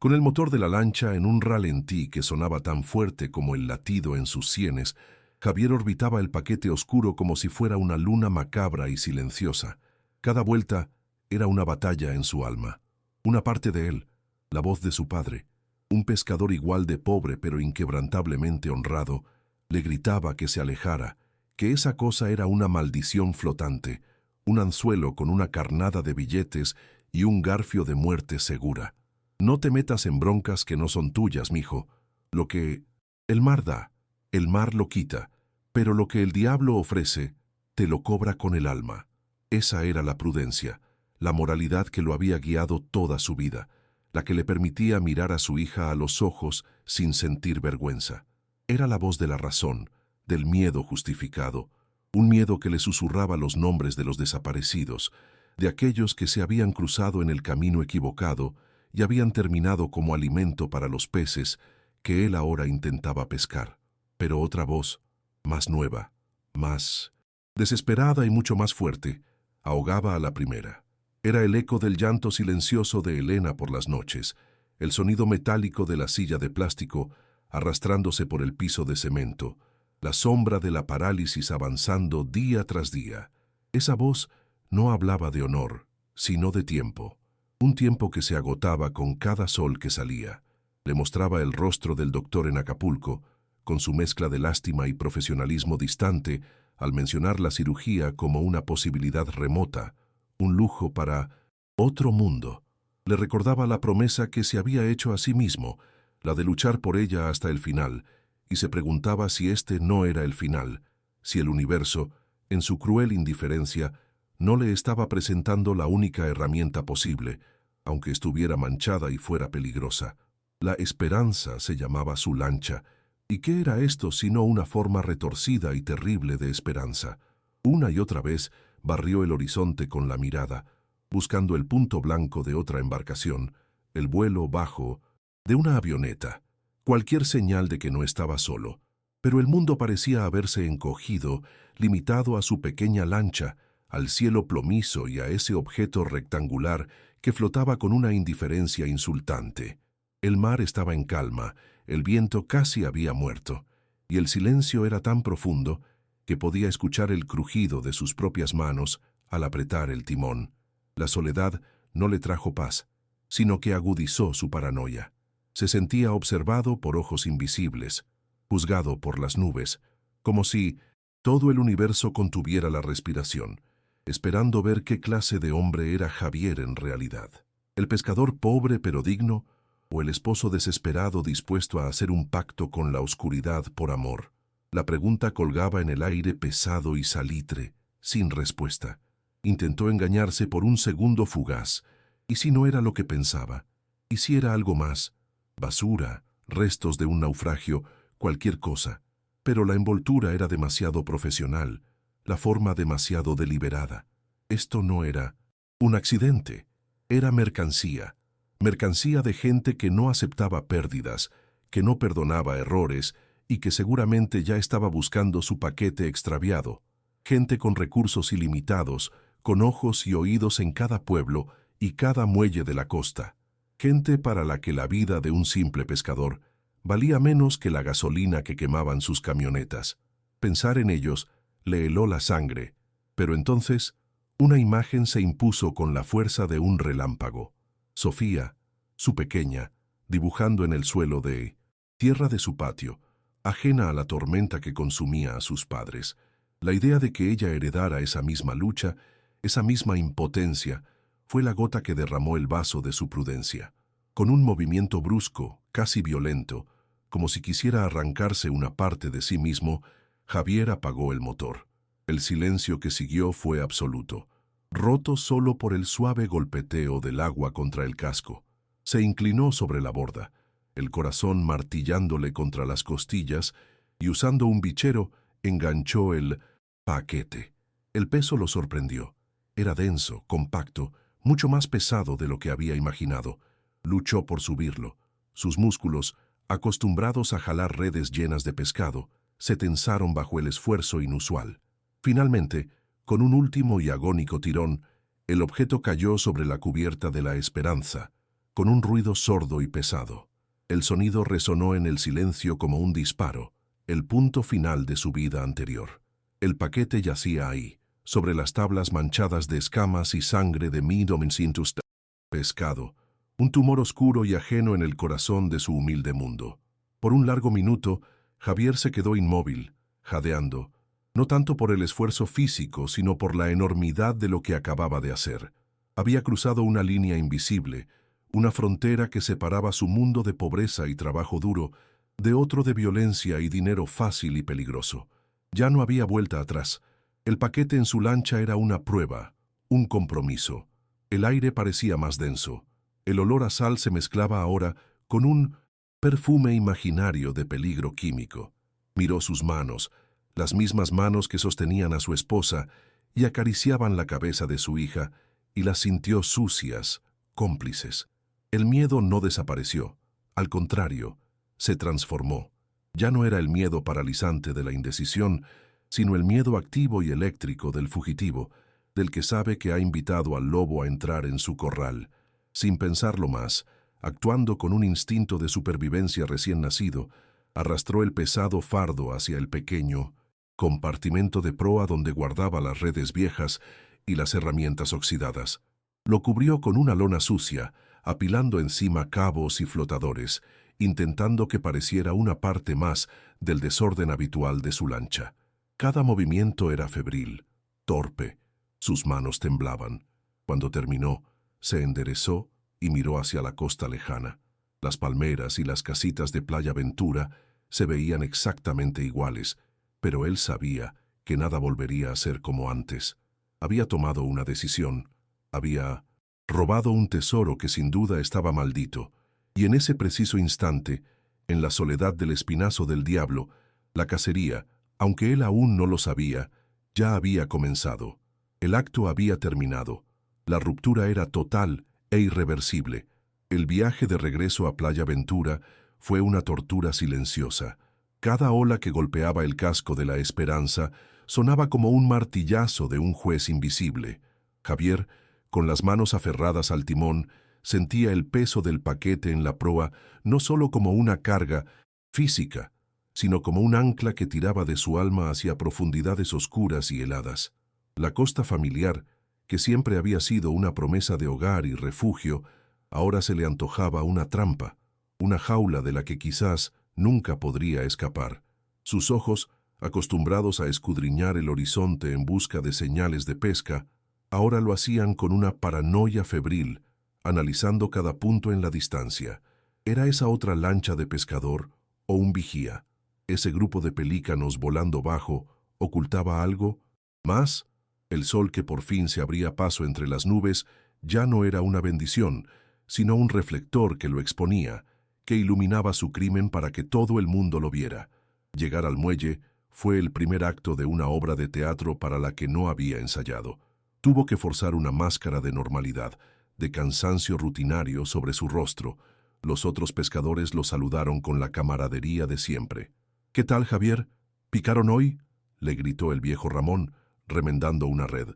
Con el motor de la lancha en un ralentí que sonaba tan fuerte como el latido en sus sienes, Javier orbitaba el paquete oscuro como si fuera una luna macabra y silenciosa. Cada vuelta era una batalla en su alma. Una parte de él, la voz de su padre, un pescador igual de pobre pero inquebrantablemente honrado, le gritaba que se alejara, que esa cosa era una maldición flotante, un anzuelo con una carnada de billetes y un garfio de muerte segura. No te metas en broncas que no son tuyas, mijo. Lo que el mar da, el mar lo quita, pero lo que el diablo ofrece, te lo cobra con el alma. Esa era la prudencia, la moralidad que lo había guiado toda su vida, la que le permitía mirar a su hija a los ojos sin sentir vergüenza. Era la voz de la razón, del miedo justificado, un miedo que le susurraba los nombres de los desaparecidos, de aquellos que se habían cruzado en el camino equivocado y habían terminado como alimento para los peces que él ahora intentaba pescar. Pero otra voz, más nueva, más desesperada y mucho más fuerte, ahogaba a la primera. Era el eco del llanto silencioso de Elena por las noches, el sonido metálico de la silla de plástico arrastrándose por el piso de cemento, la sombra de la parálisis avanzando día tras día. Esa voz no hablaba de honor, sino de tiempo. Un tiempo que se agotaba con cada sol que salía. Le mostraba el rostro del doctor en Acapulco, con su mezcla de lástima y profesionalismo distante, al mencionar la cirugía como una posibilidad remota, un lujo para otro mundo. Le recordaba la promesa que se había hecho a sí mismo, la de luchar por ella hasta el final, y se preguntaba si este no era el final, si el universo, en su cruel indiferencia, no le estaba presentando la única herramienta posible, aunque estuviera manchada y fuera peligrosa. La esperanza se llamaba su lancha. ¿Y qué era esto sino una forma retorcida y terrible de esperanza? Una y otra vez barrió el horizonte con la mirada, buscando el punto blanco de otra embarcación, el vuelo bajo de una avioneta, cualquier señal de que no estaba solo. Pero el mundo parecía haberse encogido, limitado a su pequeña lancha, al cielo plomizo y a ese objeto rectangular que flotaba con una indiferencia insultante. El mar estaba en calma, el viento casi había muerto, y el silencio era tan profundo que podía escuchar el crujido de sus propias manos al apretar el timón. La soledad no le trajo paz, sino que agudizó su paranoia. Se sentía observado por ojos invisibles, juzgado por las nubes, como si todo el universo contuviera la respiración, esperando ver qué clase de hombre era Javier en realidad. El pescador pobre pero digno, o el esposo desesperado dispuesto a hacer un pacto con la oscuridad por amor. La pregunta colgaba en el aire pesado y salitre, sin respuesta. Intentó engañarse por un segundo fugaz. ¿Y si no era lo que pensaba? ¿Y si era algo más? Basura, restos de un naufragio, cualquier cosa. Pero la envoltura era demasiado profesional, la forma demasiado deliberada. Esto no era un accidente, era mercancía. Mercancía de gente que no aceptaba pérdidas, que no perdonaba errores y que seguramente ya estaba buscando su paquete extraviado. Gente con recursos ilimitados, con ojos y oídos en cada pueblo y cada muelle de la costa. Gente para la que la vida de un simple pescador valía menos que la gasolina que quemaban sus camionetas. Pensar en ellos le heló la sangre, pero entonces una imagen se impuso con la fuerza de un relámpago. Sofía, su pequeña, dibujando en el suelo de tierra de su patio, ajena a la tormenta que consumía a sus padres. La idea de que ella heredara esa misma lucha, esa misma impotencia, fue la gota que derramó el vaso de su prudencia. Con un movimiento brusco, casi violento, como si quisiera arrancarse una parte de sí mismo, Javier apagó el motor. El silencio que siguió fue absoluto, roto solo por el suave golpeteo del agua contra el casco. Se inclinó sobre la borda, el corazón martillándole contra las costillas, y usando un bichero, enganchó el paquete. El peso lo sorprendió. Era denso, compacto, mucho más pesado de lo que había imaginado. Luchó por subirlo. Sus músculos, acostumbrados a jalar redes llenas de pescado, se tensaron bajo el esfuerzo inusual. Finalmente, con un último y agónico tirón, el objeto cayó sobre la cubierta de la Esperanza, con un ruido sordo y pesado. El sonido resonó en el silencio como un disparo, el punto final de su vida anterior. El paquete yacía ahí, sobre las tablas manchadas de escamas y sangre de mi domincintus pescado, un tumor oscuro y ajeno en el corazón de su humilde mundo. Por un largo minuto, Javier se quedó inmóvil, jadeando, no tanto por el esfuerzo físico, sino por la enormidad de lo que acababa de hacer. Había cruzado una línea invisible, una frontera que separaba su mundo de pobreza y trabajo duro de otro de violencia y dinero fácil y peligroso. Ya no había vuelta atrás. El paquete en su lancha era una prueba, un compromiso. El aire parecía más denso. El olor a sal se mezclaba ahora con un perfume imaginario de peligro químico. Miró sus manos, las mismas manos que sostenían a su esposa y acariciaban la cabeza de su hija, y las sintió sucias, cómplices. El miedo no desapareció, al contrario, se transformó. Ya no era el miedo paralizante de la indecisión, sino el miedo activo y eléctrico del fugitivo, del que sabe que ha invitado al lobo a entrar en su corral. Sin pensarlo más, actuando con un instinto de supervivencia recién nacido, arrastró el pesado fardo hacia el pequeño compartimento de proa donde guardaba las redes viejas y las herramientas oxidadas. Lo cubrió con una lona sucia, apilando encima cabos y flotadores, intentando que pareciera una parte más del desorden habitual de su lancha. Cada movimiento era febril, torpe. Sus manos temblaban. Cuando terminó, se enderezó y miró hacia la costa lejana. Las palmeras y las casitas de Playa Ventura se veían exactamente iguales, pero él sabía que nada volvería a ser como antes. Había tomado una decisión. Había robado un tesoro que sin duda estaba maldito, y en ese preciso instante, en la soledad del espinazo del diablo, la cacería, aunque él aún no lo sabía, ya había comenzado. El acto había terminado. La ruptura era total e irreversible. El viaje de regreso a Playa Ventura fue una tortura silenciosa. Cada ola que golpeaba el casco de la Esperanza sonaba como un martillazo de un juez invisible. Javier, con las manos aferradas al timón, sentía el peso del paquete en la proa no solo como una carga física, sino como un ancla que tiraba de su alma hacia profundidades oscuras y heladas. La costa familiar, que siempre había sido una promesa de hogar y refugio, ahora se le antojaba una trampa, una jaula de la que quizás nunca podría escapar. Sus ojos, acostumbrados a escudriñar el horizonte en busca de señales de pesca, ahora lo hacían con una paranoia febril, analizando cada punto en la distancia. ¿Era esa otra lancha de pescador o un vigía? ¿Ese grupo de pelícanos volando bajo ocultaba algo? Más, el sol que por fin se abría paso entre las nubes ya no era una bendición, sino un reflector que lo exponía, que iluminaba su crimen para que todo el mundo lo viera. Llegar al muelle fue el primer acto de una obra de teatro para la que no había ensayado. Tuvo que forzar una máscara de normalidad, de cansancio rutinario sobre su rostro. Los otros pescadores lo saludaron con la camaradería de siempre. «¿Qué tal, Javier? ¿Picaron hoy?», le gritó el viejo Ramón, remendando una red.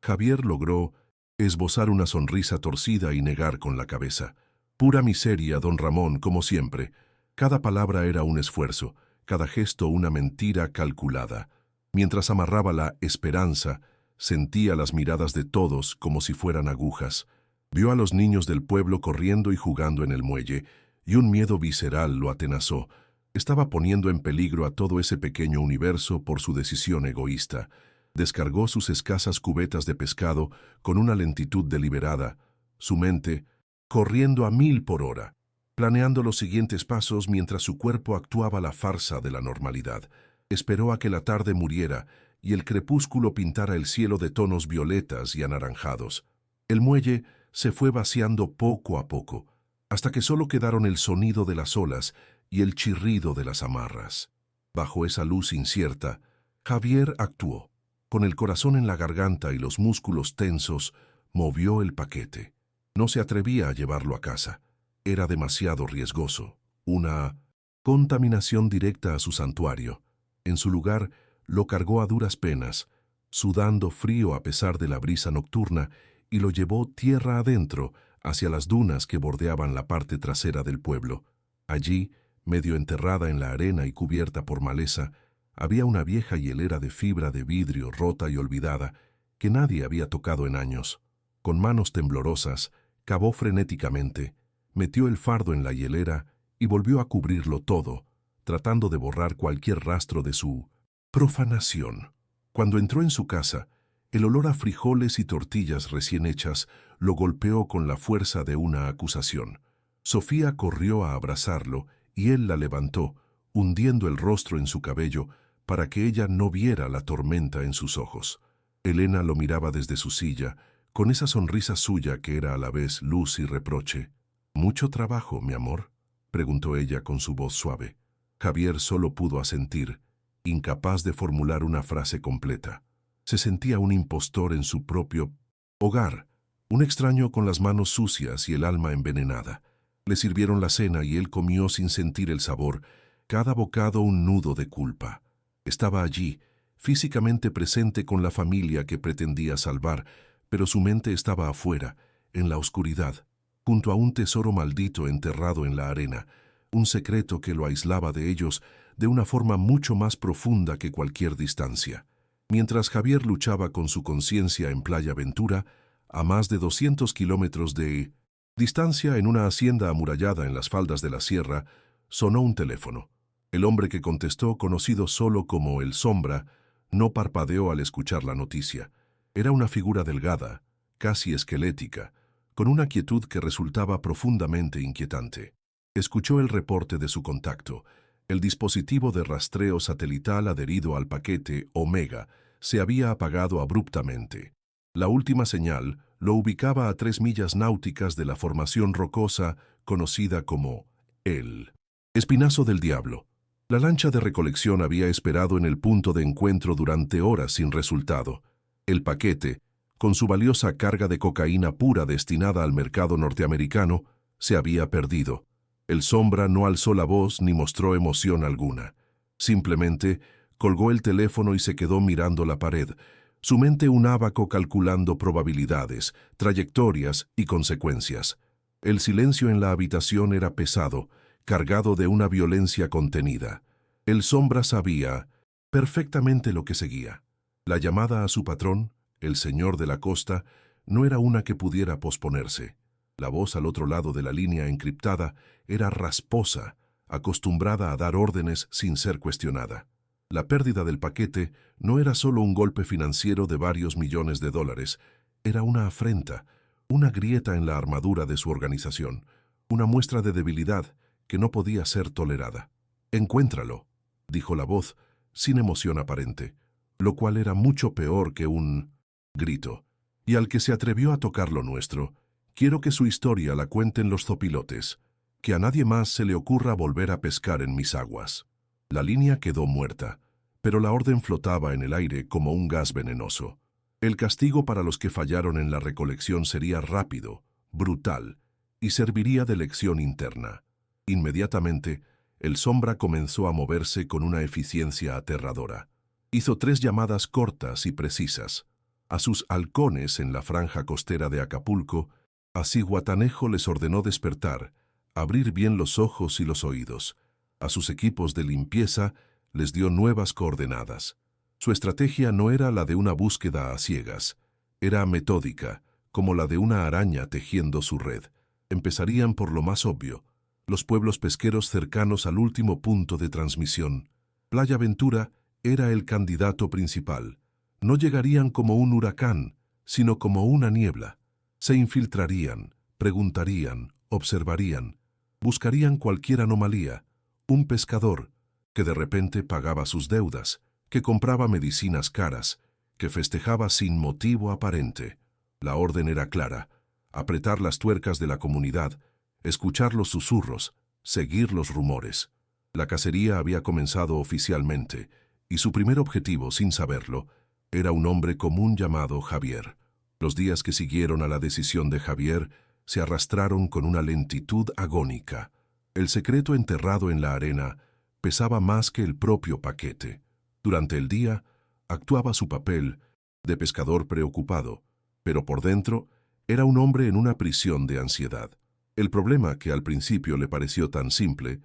Javier logró esbozar una sonrisa torcida y negar con la cabeza. Pura miseria, don Ramón, como siempre. Cada palabra era un esfuerzo, cada gesto una mentira calculada. Mientras amarraba la Esperanza, sentía las miradas de todos como si fueran agujas. Vio a los niños del pueblo corriendo y jugando en el muelle, y un miedo visceral lo atenazó. Estaba poniendo en peligro a todo ese pequeño universo por su decisión egoísta. Descargó sus escasas cubetas de pescado con una lentitud deliberada, su mente corriendo a 1000 por hora, planeando los siguientes pasos mientras su cuerpo actuaba la farsa de la normalidad. Esperó a que la tarde muriera y el crepúsculo pintara el cielo de tonos violetas y anaranjados. El muelle se fue vaciando poco a poco, hasta que solo quedaron el sonido de las olas y el chirrido de las amarras. Bajo esa luz incierta, Javier actuó. Con el corazón en la garganta y los músculos tensos, movió el paquete. No se atrevía a llevarlo a casa. Era demasiado riesgoso. Una contaminación directa a su santuario. En su lugar, lo cargó a duras penas, sudando frío a pesar de la brisa nocturna, y lo llevó tierra adentro hacia las dunas que bordeaban la parte trasera del pueblo. Allí, medio enterrada en la arena y cubierta por maleza, había una vieja hielera de fibra de vidrio rota y olvidada que nadie había tocado en años. Con manos temblorosas, cavó frenéticamente, metió el fardo en la hielera y volvió a cubrirlo todo, tratando de borrar cualquier rastro de su profanación. Cuando entró en su casa, el olor a frijoles y tortillas recién hechas lo golpeó con la fuerza de una acusación. Sofía corrió a abrazarlo y él la levantó, hundiendo el rostro en su cabello para que ella no viera la tormenta en sus ojos. Elena lo miraba desde su silla, con esa sonrisa suya que era a la vez luz y reproche. «¿Mucho trabajo, mi amor?», preguntó ella con su voz suave. Javier solo pudo asentir, incapaz de formular una frase completa. Se sentía un impostor en su propio hogar, un extraño con las manos sucias y el alma envenenada. Le sirvieron la cena y él comió sin sentir el sabor, cada bocado un nudo de culpa. Estaba allí, físicamente presente con la familia que pretendía salvar, pero su mente estaba afuera, en la oscuridad, junto a un tesoro maldito enterrado en la arena, un secreto que lo aislaba de ellos de una forma mucho más profunda que cualquier distancia. Mientras Javier luchaba con su conciencia en Playa Ventura, a más de 200 kilómetros de distancia en una hacienda amurallada en las faldas de la sierra, sonó un teléfono. El hombre que contestó, conocido solo como el Sombra, no parpadeó al escuchar la noticia. Era una figura delgada, casi esquelética, con una quietud que resultaba profundamente inquietante. Escuchó el reporte de su contacto. El dispositivo de rastreo satelital adherido al paquete Omega se había apagado abruptamente. La última señal lo ubicaba a 3 millas náuticas de la formación rocosa conocida como el Espinazo del Diablo. La lancha de recolección había esperado en el punto de encuentro durante horas sin resultado. El paquete, con su valiosa carga de cocaína pura destinada al mercado norteamericano, se había perdido. El Sombra no alzó la voz ni mostró emoción alguna. Simplemente colgó el teléfono y se quedó mirando la pared, su mente un ábaco calculando probabilidades, trayectorias y consecuencias. El silencio en la habitación era pesado, cargado de una violencia contenida. El Sombra sabía perfectamente lo que seguía. La llamada a su patrón, el señor de la costa, no era una que pudiera posponerse. La voz al otro lado de la línea encriptada era rasposa, acostumbrada a dar órdenes sin ser cuestionada. La pérdida del paquete no era solo un golpe financiero de varios millones de dólares, era una afrenta, una grieta en la armadura de su organización, una muestra de debilidad que no podía ser tolerada. «Encuéntralo», dijo la voz, sin emoción aparente, lo cual era mucho peor que un grito. «Y al que se atrevió a tocar lo nuestro, quiero que su historia la cuenten los zopilotes, que a nadie más se le ocurra volver a pescar en mis aguas». La línea quedó muerta, pero la orden flotaba en el aire como un gas venenoso. El castigo para los que fallaron en la recolección sería rápido, brutal, y serviría de lección interna. Inmediatamente, el Sombra comenzó a moverse con una eficiencia aterradora. Hizo 3 llamadas cortas y precisas. A sus halcones en la franja costera de Acapulco, a Zihuatanejo les ordenó despertar, abrir bien los ojos y los oídos. A sus equipos de limpieza les dio nuevas coordenadas. Su estrategia no era la de una búsqueda a ciegas, era metódica, como la de una araña tejiendo su red. Empezarían por lo más obvio, los pueblos pesqueros cercanos al último punto de transmisión. Playa Ventura era el candidato principal. No llegarían como un huracán, sino como una niebla. Se infiltrarían, preguntarían, observarían, buscarían cualquier anomalía. Un pescador que de repente pagaba sus deudas, que compraba medicinas caras, que festejaba sin motivo aparente. La orden era clara: apretar las tuercas de la comunidad, escuchar los susurros, seguir los rumores. La cacería había comenzado oficialmente, y su primer objetivo, sin saberlo, era un hombre común llamado Javier. Los días que siguieron a la decisión de Javier se arrastraron con una lentitud agónica. El secreto enterrado en la arena pesaba más que el propio paquete. Durante el día, actuaba su papel de pescador preocupado, pero por dentro, Era un hombre en una prisión de ansiedad. El problema, que al principio le pareció tan simple,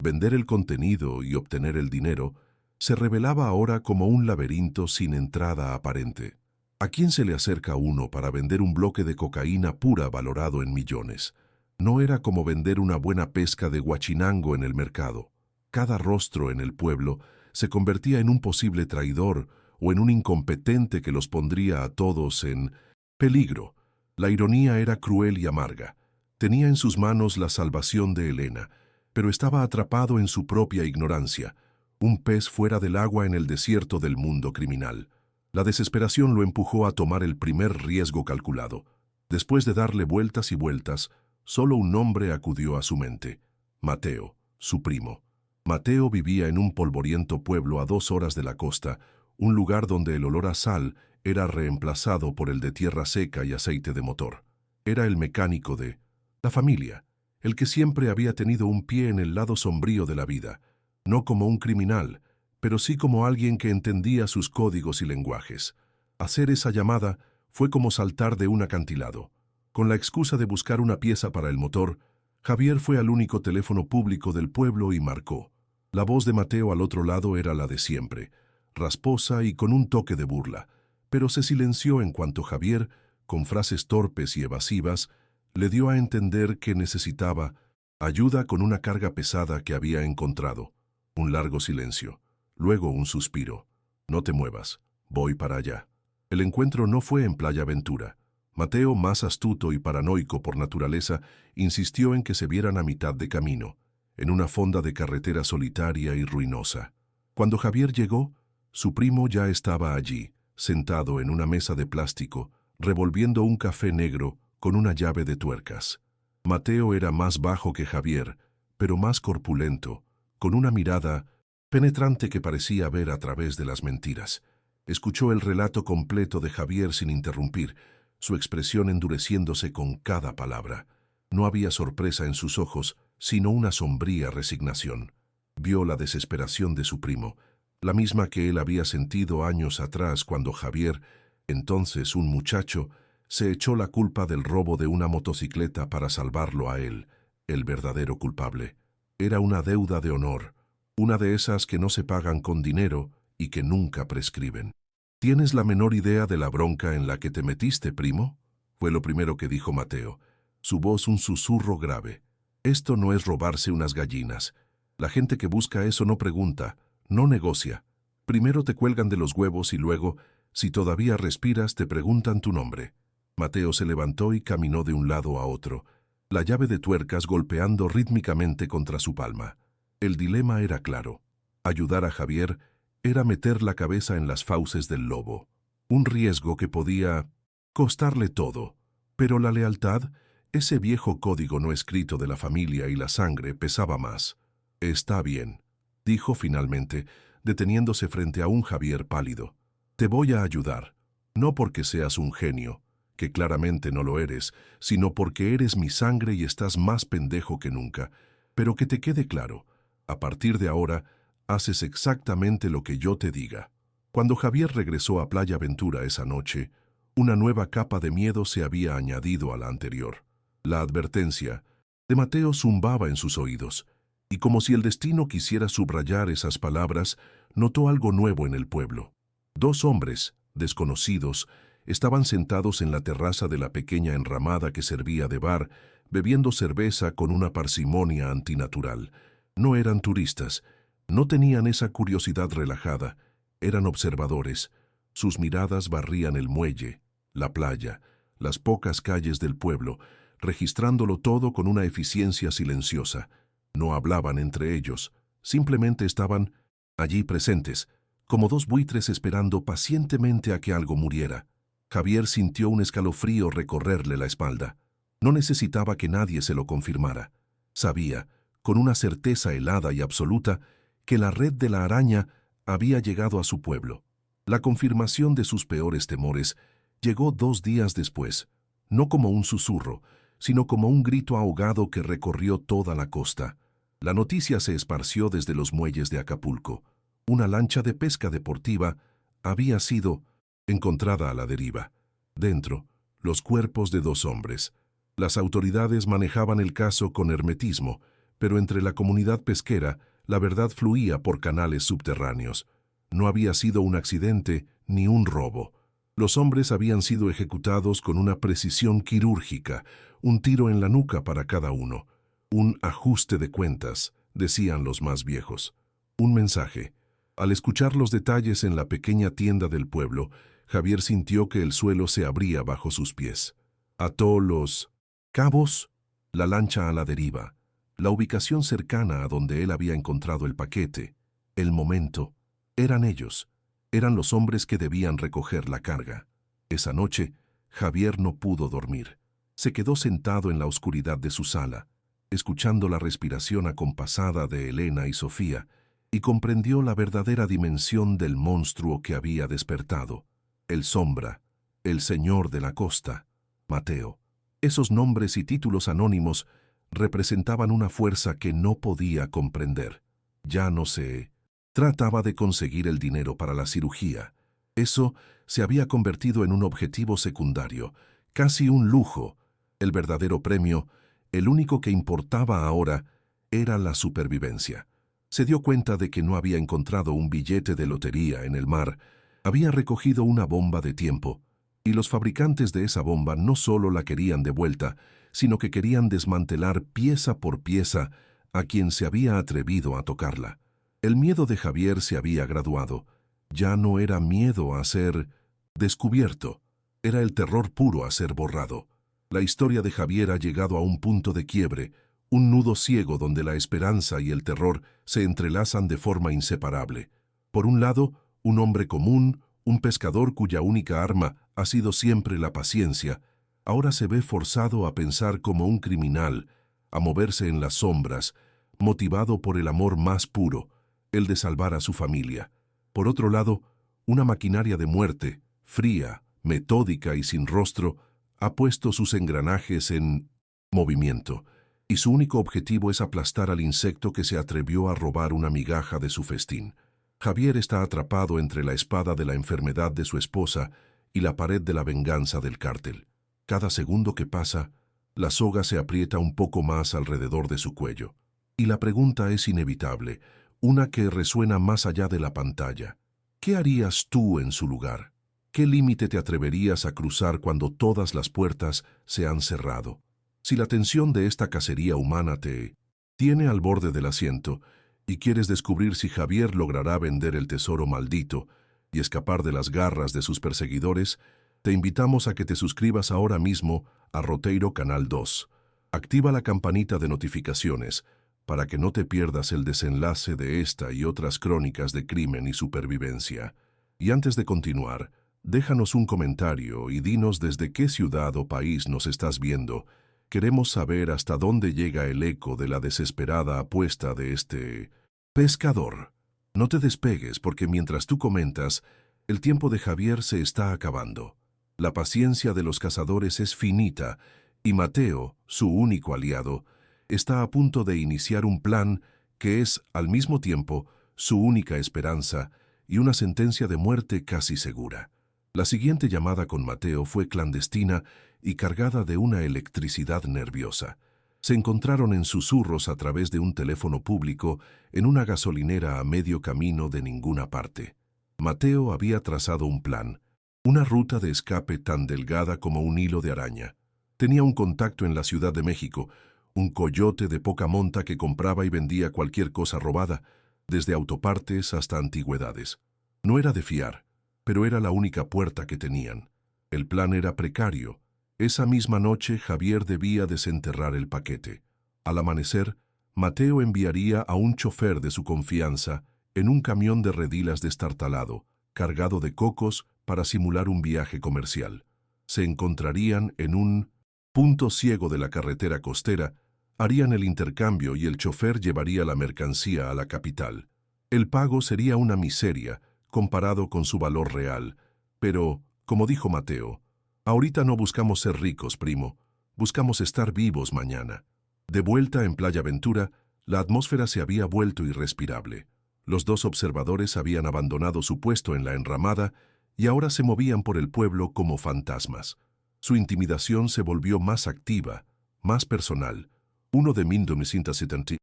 vender el contenido y obtener el dinero, se revelaba ahora como un laberinto sin entrada aparente. ¿A quién se le acerca uno para vender un bloque de cocaína pura valorado en millones? No era como vender una buena pesca de Huachinango en el mercado. Cada rostro en el pueblo se convertía en un posible traidor o en un incompetente que los pondría a todos en peligro. La ironía era cruel y amarga. Tenía en sus manos la salvación de Elena, pero estaba atrapado en su propia ignorancia, un pez fuera del agua en el desierto del mundo criminal. La desesperación lo empujó a tomar el primer riesgo calculado. Después de darle vueltas y vueltas, solo un nombre acudió a su mente: Mateo, su primo. Mateo vivía en un polvoriento pueblo a 2 horas de la costa, un lugar donde el olor a sal era reemplazado por el de tierra seca y aceite de motor. Era el mecánico de la familia, el que siempre había tenido un pie en el lado sombrío de la vida, no como un criminal, pero sí como alguien que entendía sus códigos y lenguajes. Hacer esa llamada fue como saltar de un acantilado. Con la excusa de buscar una pieza para el motor, Javier fue al único teléfono público del pueblo y marcó. La voz de Mateo al otro lado era la de siempre, rasposa y con un toque de burla, pero se silenció en cuanto Javier, con frases torpes y evasivas, le dio a entender que necesitaba ayuda con una carga pesada que había encontrado. Un largo silencio. Luego un suspiro. No te muevas, voy para allá. El encuentro no fue en Playa Ventura. Mateo, más astuto y paranoico por naturaleza, insistió en que se vieran a mitad de camino, en una fonda de carretera solitaria y ruinosa. Cuando Javier llegó, su primo ya estaba allí, sentado en una mesa de plástico, revolviendo un café negro con una llave de tuercas. Mateo era más bajo que Javier, pero más corpulento, con una mirada penetrante que parecía ver a través de las mentiras. Escuchó el relato completo de Javier sin interrumpir, su expresión endureciéndose con cada palabra. No había sorpresa en sus ojos, sino una sombría resignación. Vio la desesperación de su primo, la misma que él había sentido años atrás cuando Javier, entonces un muchacho, se echó la culpa del robo de una motocicleta para salvarlo a él, el verdadero culpable. Era una deuda de honor, una de esas que no se pagan con dinero y que nunca prescriben. ¿Tienes la menor idea de la bronca en la que te metiste, primo? Fue lo primero que dijo Mateo, su voz un susurro grave. Esto no es robarse unas gallinas. La gente que busca eso no pregunta, no negocia. Primero te cuelgan de los huevos y luego, si todavía respiras, te preguntan tu nombre. Mateo se levantó y caminó de un lado a otro, la llave de tuercas golpeando rítmicamente contra su palma. El dilema era claro. Ayudar a Javier era meter la cabeza en las fauces del lobo. Un riesgo que podía costarle todo. Pero la lealtad, ese viejo código no escrito de la familia y la sangre, pesaba más. Está bien, dijo finalmente, deteniéndose frente a un Javier pálido. Te voy a ayudar, no porque seas un genio, que claramente no lo eres, sino porque eres mi sangre y estás más pendejo que nunca. Pero que te quede claro, a partir de ahora, haces exactamente lo que yo te diga. Cuando Javier regresó a Playa Ventura esa noche, una nueva capa de miedo se había añadido a la anterior. La advertencia de Mateo zumbaba en sus oídos, y como si el destino quisiera subrayar esas palabras, notó algo nuevo en el pueblo. 2 hombres, desconocidos, estaban sentados en la terraza de la pequeña enramada que servía de bar, bebiendo cerveza con una parsimonia antinatural. No eran turistas, no tenían esa curiosidad relajada, eran observadores. Sus miradas barrían el muelle, la playa, las pocas calles del pueblo, registrándolo todo con una eficiencia silenciosa. No hablaban entre ellos, simplemente estaban allí presentes, como 2 buitres esperando pacientemente a que algo muriera. Javier sintió un escalofrío recorrerle la espalda. No necesitaba que nadie se lo confirmara. Sabía, con una certeza helada y absoluta, que la red de la araña había llegado a su pueblo. La confirmación de sus peores temores llegó 2 días después, no como un susurro, sino como un grito ahogado que recorrió toda la costa. La noticia se esparció desde los muelles de Acapulco. Una lancha de pesca deportiva había sido encontrada a la deriva. Dentro, los cuerpos de 2 hombres. Las autoridades manejaban el caso con hermetismo, pero entre la comunidad pesquera la verdad fluía por canales subterráneos. No había sido un accidente ni un robo. Los hombres habían sido ejecutados con una precisión quirúrgica, un tiro en la nuca para cada uno. Un ajuste de cuentas, decían los más viejos. Un mensaje. Al escuchar los detalles en la pequeña tienda del pueblo, Javier sintió que el suelo se abría bajo sus pies. Ató los cabos, la lancha a la deriva, la ubicación cercana a donde él había encontrado el paquete, el momento. Eran ellos. Eran los hombres que debían recoger la carga. Esa noche, Javier no pudo dormir. Se quedó sentado en la oscuridad de su sala, escuchando la respiración acompasada de Elena y Sofía, y comprendió la verdadera dimensión del monstruo que había despertado. El Sombra, el Señor de la Costa, Mateo. Esos nombres y títulos anónimos representaban una fuerza que no podía comprender. Ya no se trataba de conseguir el dinero para la cirugía. Eso se había convertido en un objetivo secundario, casi un lujo. El verdadero premio, el único que importaba ahora, era la supervivencia. Se dio cuenta de que no había encontrado un billete de lotería en el mar, había recogido una bomba de tiempo, y los fabricantes de esa bomba no solo la querían de vuelta, sino que querían desmantelar pieza por pieza a quien se había atrevido a tocarla. El miedo de Javier se había graduado. Ya no era miedo a ser descubierto, era el terror puro a ser borrado. La historia de Javier ha llegado a un punto de quiebre, un nudo ciego donde la esperanza y el terror se entrelazan de forma inseparable. Por un lado, un hombre común, un pescador cuya única arma ha sido siempre la paciencia, ahora se ve forzado a pensar como un criminal, a moverse en las sombras, motivado por el amor más puro, el de salvar a su familia. Por otro lado, una maquinaria de muerte, fría, metódica y sin rostro, ha puesto sus engranajes en movimiento, y su único objetivo es aplastar al insecto que se atrevió a robar una migaja de su festín. Javier está atrapado entre la espada de la enfermedad de su esposa y la pared de la venganza del cártel. Cada segundo que pasa, la soga se aprieta un poco más alrededor de su cuello. Y la pregunta es inevitable, una que resuena más allá de la pantalla. ¿Qué harías tú en su lugar? ¿Qué límite te atreverías a cruzar cuando todas las puertas se han cerrado? Si la tensión de esta cacería humana te tiene al borde del asiento y quieres descubrir si Javier logrará vender el tesoro maldito y escapar de las garras de sus perseguidores, te invitamos a que te suscribas ahora mismo a Roteiro Canal 2. Activa la campanita de notificaciones para que no te pierdas el desenlace de esta y otras crónicas de crimen y supervivencia. Y antes de continuar, déjanos un comentario y dinos desde qué ciudad o país nos estás viendo. Queremos saber hasta dónde llega el eco de la desesperada apuesta de este pescador. No te despegues porque mientras tú comentas, el tiempo de Javier se está acabando. La paciencia de los cazadores es finita y Mateo, su único aliado, está a punto de iniciar un plan que es, al mismo tiempo, su única esperanza y una sentencia de muerte casi segura. La siguiente llamada con Mateo fue clandestina y cargada de una electricidad nerviosa. Se encontraron en susurros a través de un teléfono público en una gasolinera a medio camino de ninguna parte. Mateo había trazado un plan, una ruta de escape tan delgada como un hilo de araña. Tenía un contacto en la Ciudad de México, un coyote de poca monta que compraba y vendía cualquier cosa robada, desde autopartes hasta antigüedades. No era de fiar, pero era la única puerta que tenían. El plan era precario. Esa misma noche Javier debía desenterrar el paquete. Al amanecer, Mateo enviaría a un chofer de su confianza en un camión de redilas destartalado, cargado de cocos para simular un viaje comercial. Se encontrarían en un punto ciego de la carretera costera, harían el intercambio y el chofer llevaría la mercancía a la capital. El pago sería una miseria comparado con su valor real, pero, como dijo Mateo, ahorita no buscamos ser ricos, primo, buscamos estar vivos mañana. De vuelta en Playa Ventura, la atmósfera se había vuelto irrespirable. Los 2 observadores habían abandonado su puesto en la enramada y ahora se movían por el pueblo como fantasmas. Su intimidación se volvió más activa, más personal. Uno de 1970.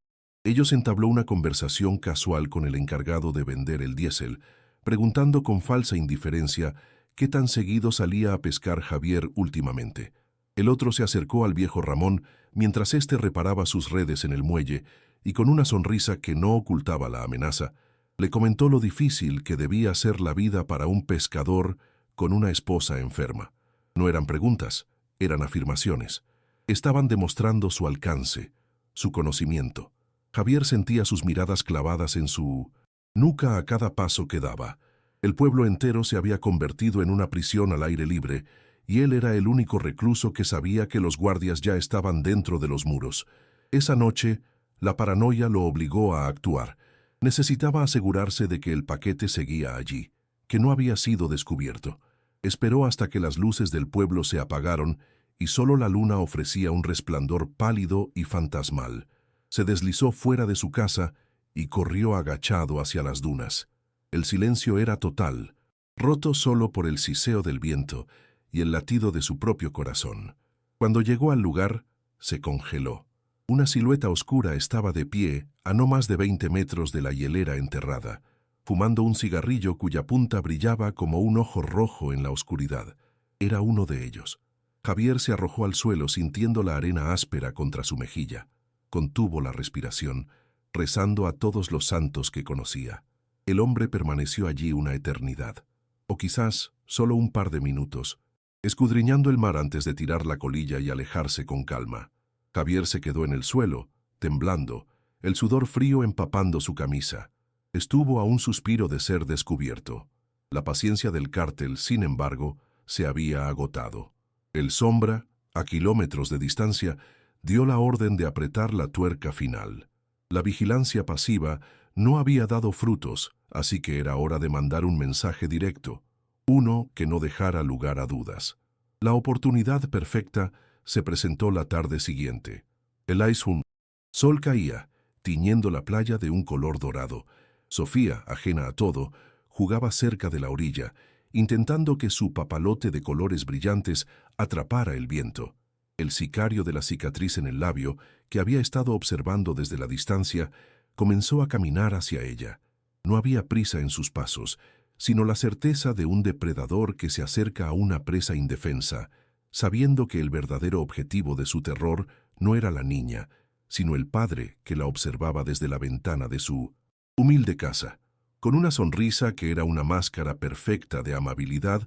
Ellos entabló una conversación casual con el encargado de vender el diésel, preguntando con falsa indiferencia qué tan seguido salía a pescar Javier últimamente. El otro se acercó al viejo Ramón mientras éste reparaba sus redes en el muelle y con una sonrisa que no ocultaba la amenaza, le comentó lo difícil que debía ser la vida para un pescador con una esposa enferma. No eran preguntas, eran afirmaciones. Estaban demostrando su alcance, su conocimiento. Javier sentía sus miradas clavadas en su nuca a cada paso que daba. El pueblo entero se había convertido en una prisión al aire libre, y él era el único recluso que sabía que los guardias ya estaban dentro de los muros. Esa noche, la paranoia lo obligó a actuar. Necesitaba asegurarse de que el paquete seguía allí, que no había sido descubierto. Esperó hasta que las luces del pueblo se apagaron y solo la luna ofrecía un resplandor pálido y fantasmal. Se deslizó fuera de su casa y corrió agachado hacia las dunas. El silencio era total, roto solo por el siseo del viento y el latido de su propio corazón. Cuando llegó al lugar, se congeló. Una silueta oscura estaba de pie a no más de 20 metros de la hielera enterrada, fumando un cigarrillo cuya punta brillaba como un ojo rojo en la oscuridad. Era uno de ellos. Javier se arrojó al suelo sintiendo la arena áspera contra su mejilla. Contuvo la respiración, rezando a todos los santos que conocía. El hombre permaneció allí una eternidad, o quizás solo un par de minutos, escudriñando el mar antes de tirar la colilla y alejarse con calma. Javier se quedó en el suelo, temblando, el sudor frío empapando su camisa. Estuvo a un suspiro de ser descubierto. La paciencia del cártel, sin embargo, se había agotado. El Sombra, a kilómetros de distancia, dio la orden de apretar la tuerca final. La vigilancia pasiva no había dado frutos, así que era hora de mandar un mensaje directo, uno que no dejara lugar a dudas. La oportunidad perfecta se presentó la tarde siguiente. El sol caía, tiñendo la playa de un color dorado. Sofía, ajena a todo, jugaba cerca de la orilla, intentando que su papalote de colores brillantes atrapara el viento. El sicario de la cicatriz en el labio, que había estado observando desde la distancia, comenzó a caminar hacia ella. No había prisa en sus pasos, sino la certeza de un depredador que se acerca a una presa indefensa, sabiendo que el verdadero objetivo de su terror no era la niña, sino el padre que la observaba desde la ventana de su humilde casa. Con una sonrisa que era una máscara perfecta de amabilidad,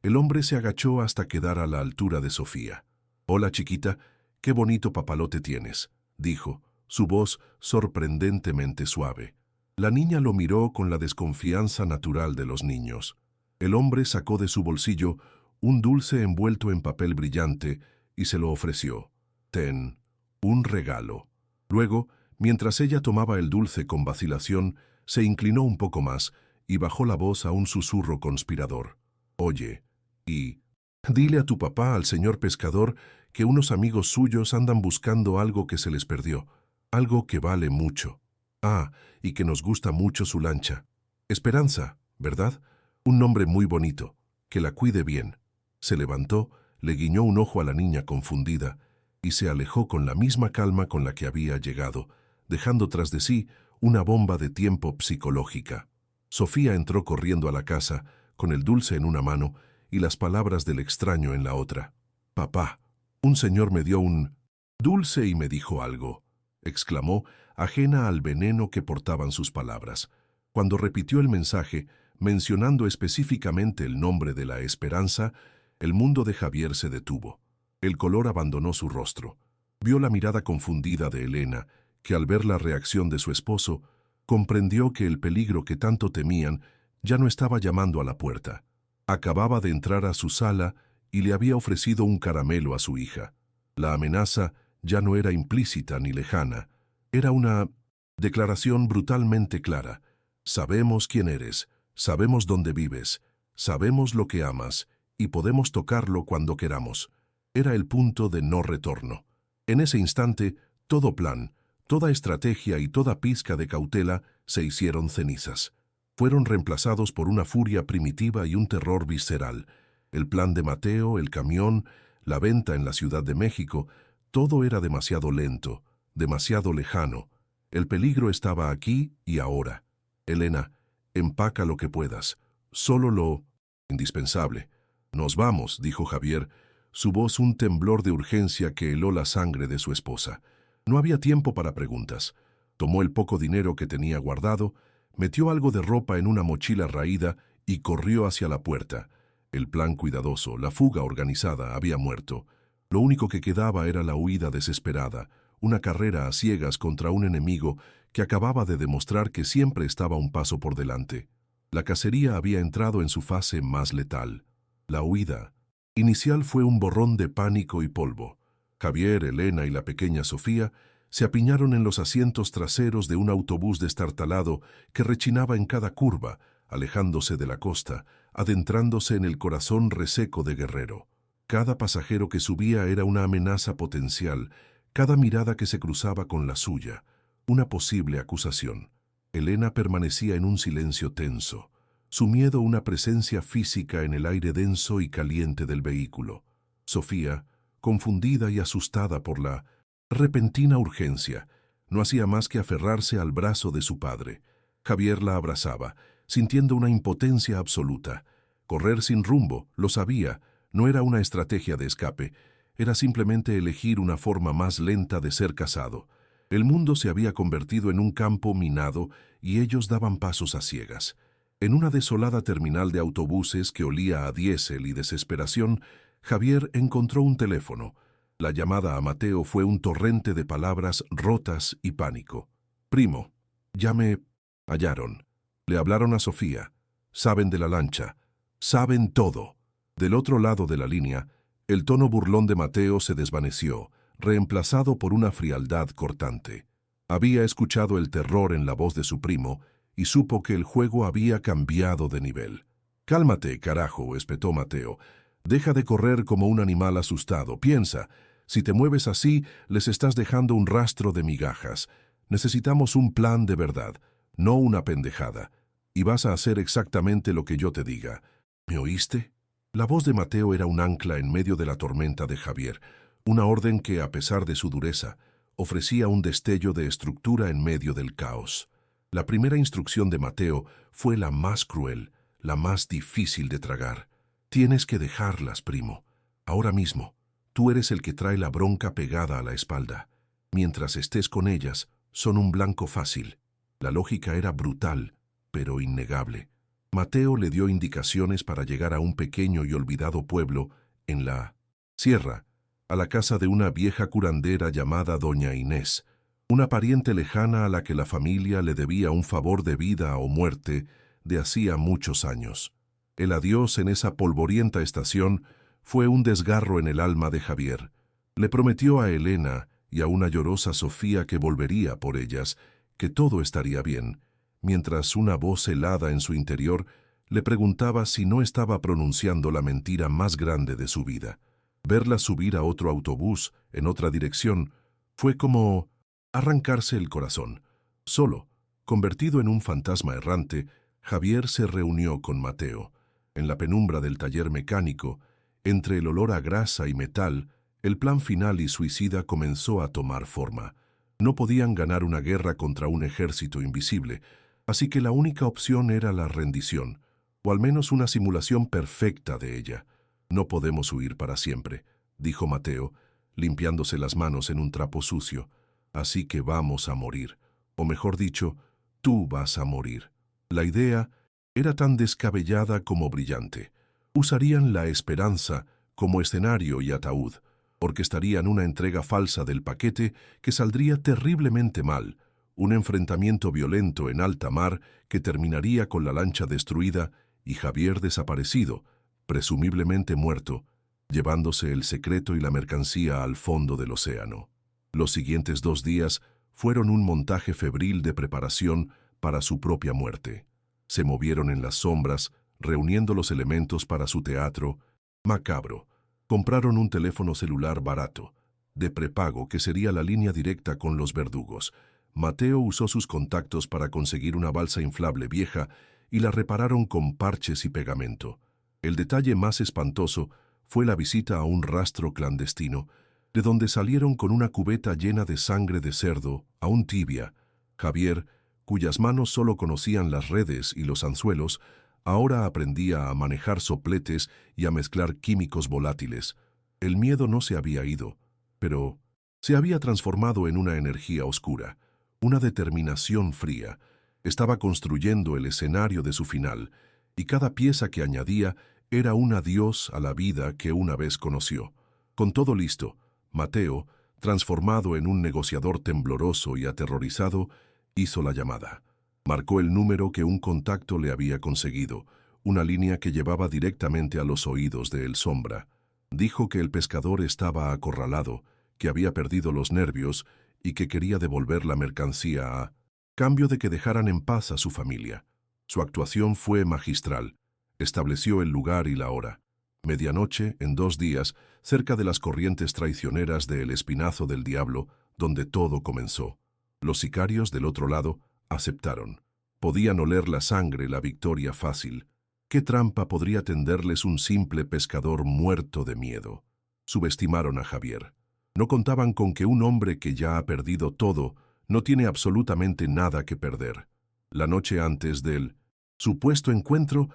el hombre se agachó hasta quedar a la altura de Sofía. «Hola, chiquita, qué bonito papalote tienes», dijo, su voz sorprendentemente suave. La niña lo miró con la desconfianza natural de los niños. El hombre sacó de su bolsillo un dulce envuelto en papel brillante y se lo ofreció. «Ten, un regalo». Luego, mientras ella tomaba el dulce con vacilación, se inclinó un poco más y bajó la voz a un susurro conspirador. «Oye, y dile a tu papá, al señor pescador, que unos amigos suyos andan buscando algo que se les perdió, algo que vale mucho. Ah, y que nos gusta mucho su lancha. Esperanza, ¿verdad? Un nombre muy bonito. Que la cuide bien». Se levantó, le guiñó un ojo a la niña confundida y se alejó con la misma calma con la que había llegado, dejando tras de sí una bomba de tiempo psicológica. Sofía entró corriendo a la casa, con el dulce en una mano y las palabras del extraño en la otra. «Papá, un señor me dio un dulce y me dijo algo», exclamó, ajena al veneno que portaban sus palabras. Cuando repitió el mensaje, mencionando específicamente el nombre de la esperanza, el mundo de Javier se detuvo. El color abandonó su rostro. Vio la mirada confundida de Elena, que al ver la reacción de su esposo, comprendió que el peligro que tanto temían ya no estaba llamando a la puerta. Acababa de entrar a su sala y le había ofrecido un caramelo a su hija. La amenaza ya no era implícita ni lejana. Era una declaración brutalmente clara. «Sabemos quién eres, sabemos dónde vives, sabemos lo que amas y podemos tocarlo cuando queramos». Era el punto de no retorno. En ese instante, todo plan, toda estrategia y toda pizca de cautela se hicieron cenizas. Fueron reemplazados por una furia primitiva y un terror visceral. El plan de Mateo, el camión, la venta en la Ciudad de México, todo era demasiado lento, demasiado lejano. El peligro estaba aquí y ahora. Elena, empaca lo que puedas, solo lo indispensable. Nos vamos, dijo Javier, su voz un temblor de urgencia que heló la sangre de su esposa. No había tiempo para preguntas. Tomó el poco dinero que tenía guardado, metió algo de ropa en una mochila raída y corrió hacia la puerta. El plan cuidadoso, la fuga organizada, había muerto. Lo único que quedaba era la huida desesperada, una carrera a ciegas contra un enemigo que acababa de demostrar que siempre estaba un paso por delante. La cacería había entrado en su fase más letal. La huida inicial fue un borrón de pánico y polvo. Javier, Elena y la pequeña Sofía se apiñaron en los asientos traseros de un autobús destartalado que rechinaba en cada curva, alejándose de la costa, adentrándose en el corazón reseco de Guerrero. Cada pasajero que subía era una amenaza potencial, cada mirada que se cruzaba con la suya, una posible acusación. Elena permanecía en un silencio tenso, su miedo una presencia física en el aire denso y caliente del vehículo. Sofía, confundida y asustada por la repentina urgencia, no hacía más que aferrarse al brazo de su padre. Javier la abrazaba, sintiendo una impotencia absoluta. Correr sin rumbo, lo sabía, no era una estrategia de escape, era simplemente elegir una forma más lenta de ser casado. El mundo se había convertido en un campo minado y ellos daban pasos a ciegas. En una desolada terminal de autobuses que olía a diésel y desesperación, Javier encontró un teléfono. La llamada a Mateo fue un torrente de palabras rotas y pánico. «Primo, ya me hallaron. Le hablaron a Sofía. Saben de la lancha. Saben todo». Del otro lado de la línea, el tono burlón de Mateo se desvaneció, reemplazado por una frialdad cortante. Había escuchado el terror en la voz de su primo y supo que el juego había cambiado de nivel. «Cálmate, carajo», espetó Mateo. «Deja de correr como un animal asustado. Piensa, si te mueves así, les estás dejando un rastro de migajas. Necesitamos un plan de verdad, no una pendejada. Y vas a hacer exactamente lo que yo te diga. ¿Me oíste?» La voz de Mateo era un ancla en medio de la tormenta de Javier, una orden que, a pesar de su dureza, ofrecía un destello de estructura en medio del caos. La primera instrucción de Mateo fue la más cruel, la más difícil de tragar. «Tienes que dejarlas, primo. Ahora mismo. Tú eres el que trae la bronca pegada a la espalda. Mientras estés con ellas, son un blanco fácil». La lógica era brutal, pero innegable. Mateo le dio indicaciones para llegar a un pequeño y olvidado pueblo en la sierra, a la casa de una vieja curandera llamada Doña Inés, una pariente lejana a la que la familia le debía un favor de vida o muerte de hacía muchos años. El adiós en esa polvorienta estación fue un desgarro en el alma de Javier. Le prometió a Elena y a una llorosa Sofía que volvería por ellas, que todo estaría bien, mientras una voz helada en su interior le preguntaba si no estaba pronunciando la mentira más grande de su vida. Verla subir a otro autobús, en otra dirección, fue como arrancarse el corazón. Solo, convertido en un fantasma errante, Javier se reunió con Mateo. En la penumbra del taller mecánico, entre el olor a grasa y metal, el plan final y suicida comenzó a tomar forma. No podían ganar una guerra contra un ejército invisible, así que la única opción era la rendición, o al menos una simulación perfecta de ella. «No podemos huir para siempre», dijo Mateo, limpiándose las manos en un trapo sucio. «Así que vamos a morir. O mejor dicho, tú vas a morir». La idea era tan descabellada como brillante. Usarían la esperanza como escenario y ataúd. Orquestarían una entrega falsa del paquete que saldría terriblemente mal, un enfrentamiento violento en alta mar que terminaría con la lancha destruida y Javier desaparecido, presumiblemente muerto, llevándose el secreto y la mercancía al fondo del océano. Los siguientes 2 días fueron un montaje febril de preparación para su propia muerte. Se movieron en las sombras, reuniendo los elementos para su teatro macabro. Compraron un teléfono celular barato, de prepago, que sería la línea directa con los verdugos. Mateo usó sus contactos para conseguir una balsa inflable vieja y la repararon con parches y pegamento. El detalle más espantoso fue la visita a un rastro clandestino, de donde salieron con una cubeta llena de sangre de cerdo, aún tibia. Javier, cuyas manos solo conocían las redes y los anzuelos, ahora aprendía a manejar sopletes y a mezclar químicos volátiles. El miedo no se había ido, pero se había transformado en una energía oscura, una determinación fría. Estaba construyendo el escenario de su final, y cada pieza que añadía era un adiós a la vida que una vez conoció. Con todo listo, Mateo, transformado en un negociador tembloroso y aterrorizado, hizo la llamada. Marcó el número que un contacto le había conseguido, una línea que llevaba directamente a los oídos de El Sombra. Dijo que el pescador estaba acorralado, que había perdido los nervios y que quería devolver la mercancía a cambio de que dejaran en paz a su familia. Su actuación fue magistral. Estableció el lugar y la hora. Medianoche, en 2 días, cerca de las corrientes traicioneras de El Espinazo del Diablo, donde todo comenzó. Los sicarios del otro lado aceptaron. Podían oler la sangre, la victoria fácil. ¿Qué trampa podría tenderles un simple pescador muerto de miedo? Subestimaron a Javier. No contaban con que un hombre que ya ha perdido todo no tiene absolutamente nada que perder. La noche antes del supuesto encuentro,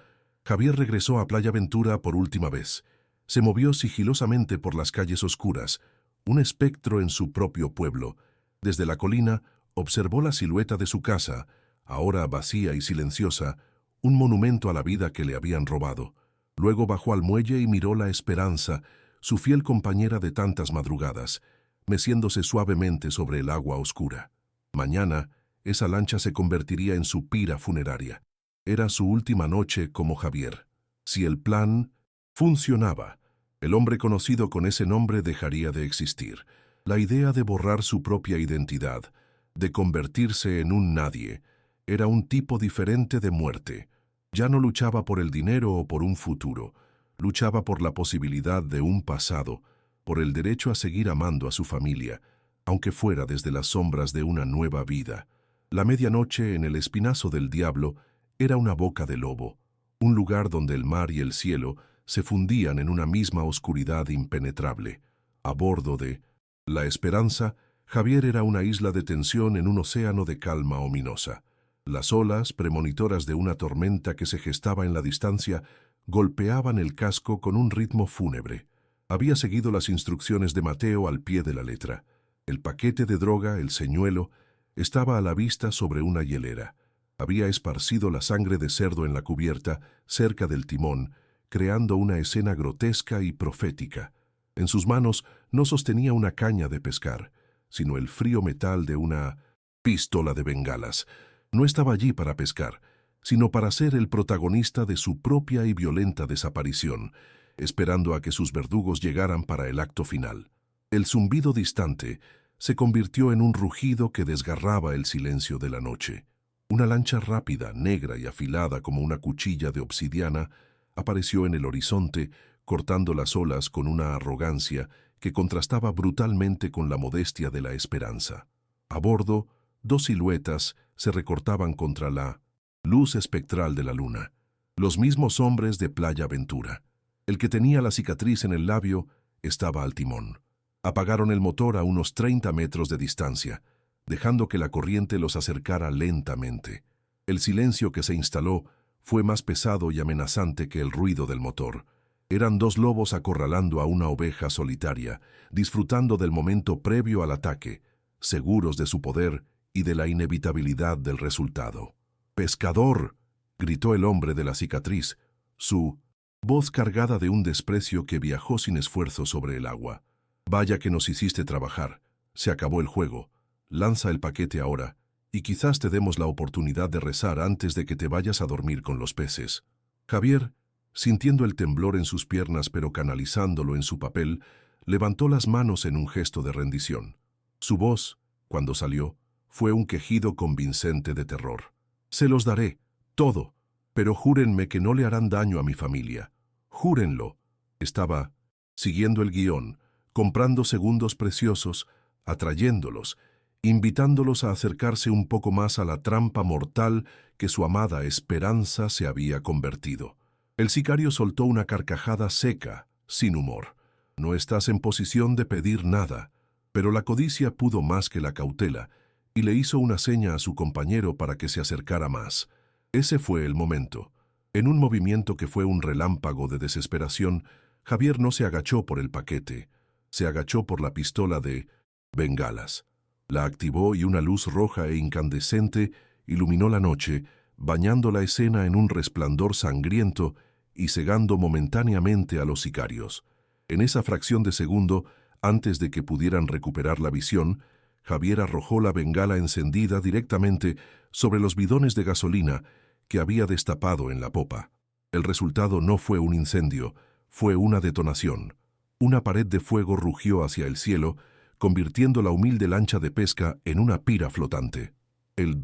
Javier regresó a Playa Ventura por última vez. Se movió sigilosamente por las calles oscuras, un espectro en su propio pueblo. Desde la colina observó la silueta de su casa, ahora vacía y silenciosa, un monumento a la vida que le habían robado. Luego bajó al muelle y miró la Esperanza, su fiel compañera de tantas madrugadas, meciéndose suavemente sobre el agua oscura. Mañana, esa lancha se convertiría en su pira funeraria. Era su última noche como Javier. Si el plan funcionaba, el hombre conocido con ese nombre dejaría de existir. La idea de borrar su propia identidad, de convertirse en un nadie, era un tipo diferente de muerte. Ya no luchaba por el dinero o por un futuro, luchaba por la posibilidad de un pasado, por el derecho a seguir amando a su familia, aunque fuera desde las sombras de una nueva vida. La medianoche en el Espinazo del Diablo era una boca de lobo, un lugar donde el mar y el cielo se fundían en una misma oscuridad impenetrable. A bordo de La Esperanza, Javier era una isla de tensión en un océano de calma ominosa. Las olas, premonitoras de una tormenta que se gestaba en la distancia, golpeaban el casco con un ritmo fúnebre. Había seguido las instrucciones de Mateo al pie de la letra. El paquete de droga, el señuelo, estaba a la vista sobre una hielera. Había esparcido la sangre de cerdo en la cubierta, cerca del timón, creando una escena grotesca y profética. En sus manos no sostenía una caña de pescar, sino el frío metal de una pistola de bengalas. No estaba allí para pescar, sino para ser el protagonista de su propia y violenta desaparición, esperando a que sus verdugos llegaran para el acto final. El zumbido distante se convirtió en un rugido que desgarraba el silencio de la noche. Una lancha rápida, negra y afilada como una cuchilla de obsidiana, apareció en el horizonte, cortando las olas con una arrogancia que contrastaba brutalmente con la modestia de la Esperanza. A bordo, 2 siluetas se recortaban contra la luz espectral de la luna. Los mismos hombres de Playa Ventura. El que tenía la cicatriz en el labio estaba al timón. Apagaron el motor a unos 30 metros de distancia, dejando que la corriente los acercara lentamente. El silencio que se instaló fue más pesado y amenazante que el ruido del motor. Eran 2 lobos acorralando a una oveja solitaria, disfrutando del momento previo al ataque, seguros de su poder y de la inevitabilidad del resultado. «¡Pescador!», gritó el hombre de la cicatriz, su voz cargada de un desprecio que viajó sin esfuerzo sobre el agua. «Vaya que nos hiciste trabajar. Se acabó el juego. Lanza el paquete ahora, y quizás te demos la oportunidad de rezar antes de que te vayas a dormir con los peces». Javier, sintiendo el temblor en sus piernas pero canalizándolo en su papel, levantó las manos en un gesto de rendición. Su voz, cuando salió, fue un quejido convincente de terror. «Se los daré, todo, pero júrenme que no le harán daño a mi familia. Júrenlo». Estaba siguiendo el guión, comprando segundos preciosos, atrayéndolos, invitándolos a acercarse un poco más a la trampa mortal que su amada Esperanza se había convertido. El sicario soltó una carcajada seca, sin humor. No estás en posición de pedir nada. Pero la codicia pudo más que la cautela, y le hizo una seña a su compañero para que se acercara más. Ese fue el momento. En un movimiento que fue un relámpago de desesperación, Javier no se agachó por el paquete, se agachó por la pistola de bengalas. La activó y una luz roja e incandescente iluminó la noche, bañando la escena en un resplandor sangriento y cegando momentáneamente a los sicarios. En esa fracción de segundo, antes de que pudieran recuperar la visión, Javier arrojó la bengala encendida directamente sobre los bidones de gasolina que había destapado en la popa. El resultado no fue un incendio, fue una detonación. Una pared de fuego rugió hacia el cielo, convirtiendo la humilde lancha de pesca en una pira flotante. El